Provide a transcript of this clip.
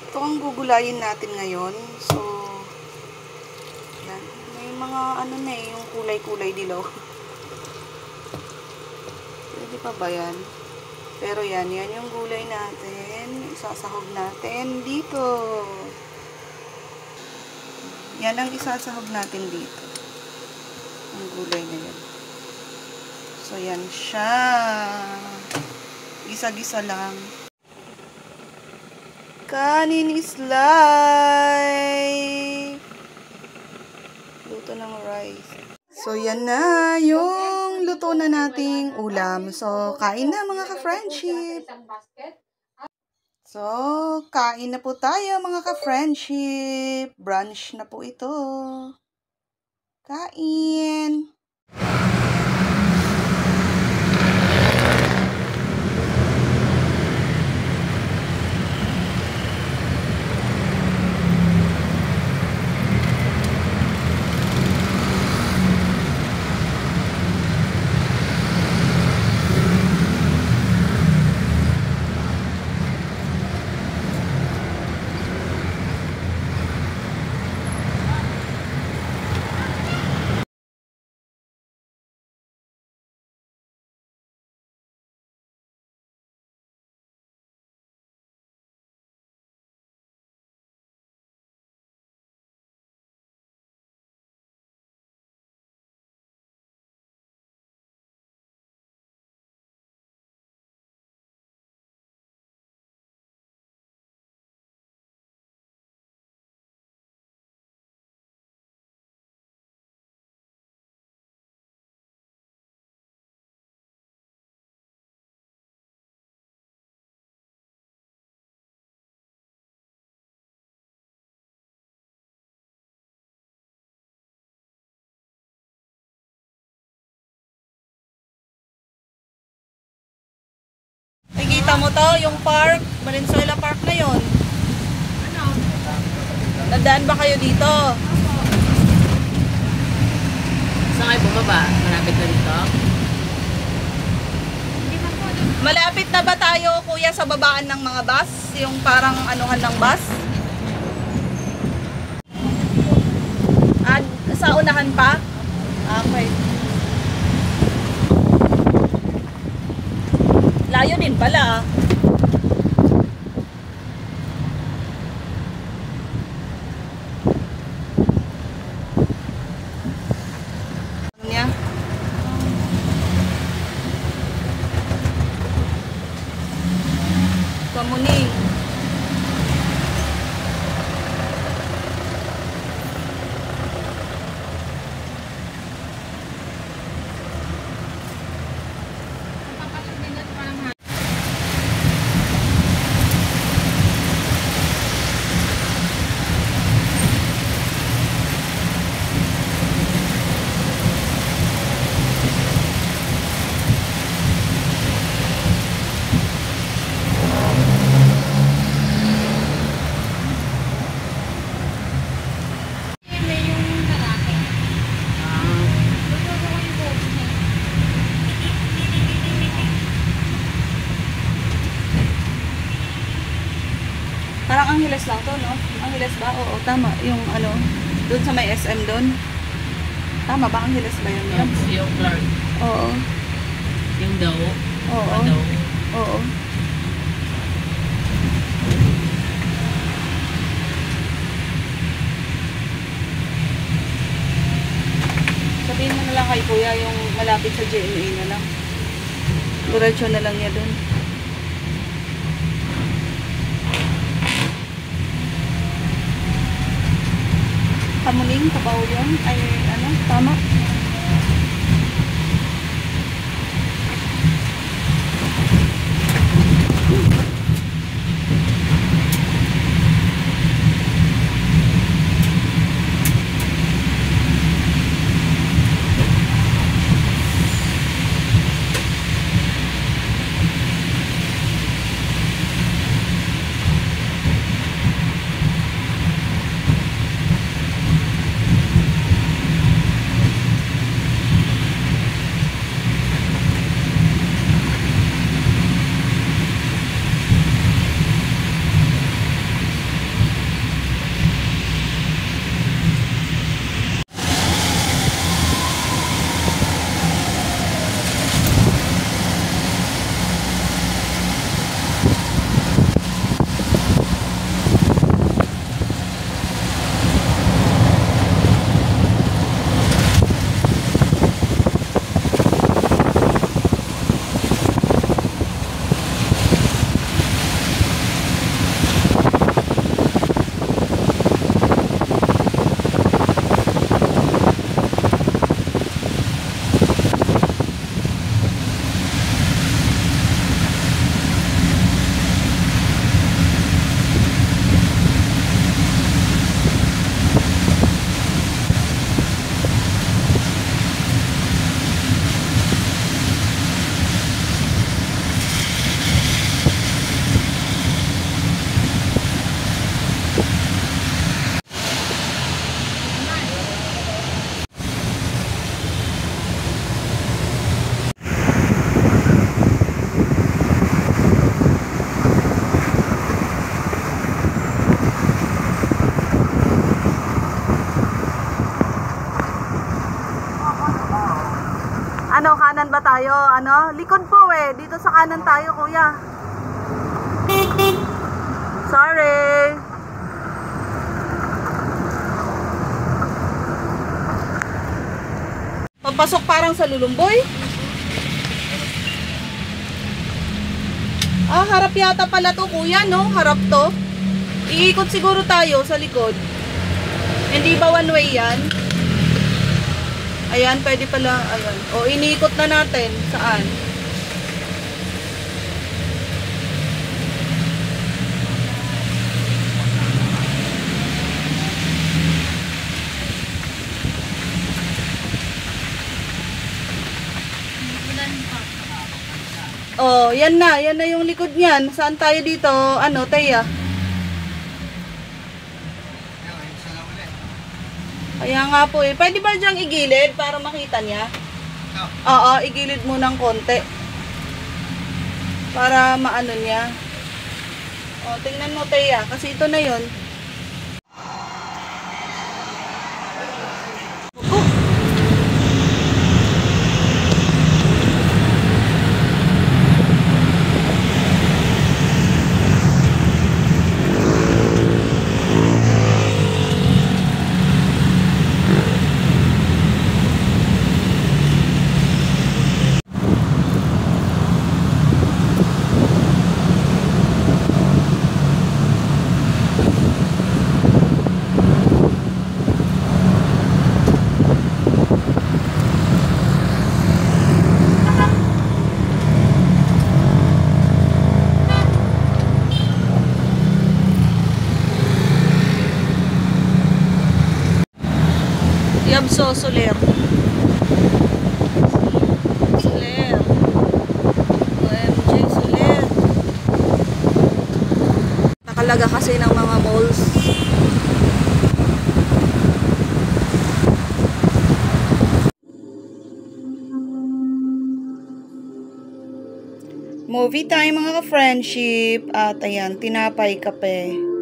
Ito ang gugulayin natin ngayon. So, yan. May mga ano na eh, yung kulay-kulay dilaw. Pwede pa ba yan? Pero yan yung gulay natin. Isasahog natin dito. Yan ang isasahog natin dito. Ang gulay na yan. So, yan siya. Gisa-gisa lang. Kanin is life. Luto ng rice. So, yan na yung luto na nating ulam. So, kain na mga ka-friendship. So, kain na po tayo mga ka-friendship. Brunch na po ito. Kain. Nakikita mo to, yung park, Valenzuela Park na yon. Nadaan ba kayo dito? Saan kayo bumaba? Malapit na dito? Malapit na ba tayo, kuya, sa babaan ng mga bus? Yung parang anuhan ng bus? At sa unahan pa? Okay. Layo din pala. Ano niya? Kamuning. Parang Angeles lang to, no? Angeles ba? Oo, tama. Yung ano, doon sa may SM doon. Tama ba? Angeles ba yun? No? Yung Clark. Oo. Yung daw. Oo. Oo. Sabihin mo na lang kay kuya yung malapit sa GMA na lang. Diretso na lang niya doon. Kamuning, Kabaw yun. Ay, ano, tama. ba tayo? Ano? Likod po eh. Dito sa kanan tayo, kuya. Sorry. Papasok parang sa Lulumboy. Ah, harap yata pala to, kuya, no? Harap to. Iikot siguro tayo sa likod. Hindi ba one way yan? Ayan, pwede pala. Ayan. O, iniikot na natin. Saan? Oh, yan na. Yan na yung likod niyan. Saan tayo dito? Ano, Teya? Kaya nga po eh. Pwede ba diyang igilid para makita niya? Oo, igilid mo ng konti. Para maano niya. O, tingnan mo, Teya. Kasi ito na yun. Yabso, Soler. Soler. OMG, Soler. Nakalaga kasi ng mga malls. Movie time mga ka-friendship. At ayan, tinapay kape.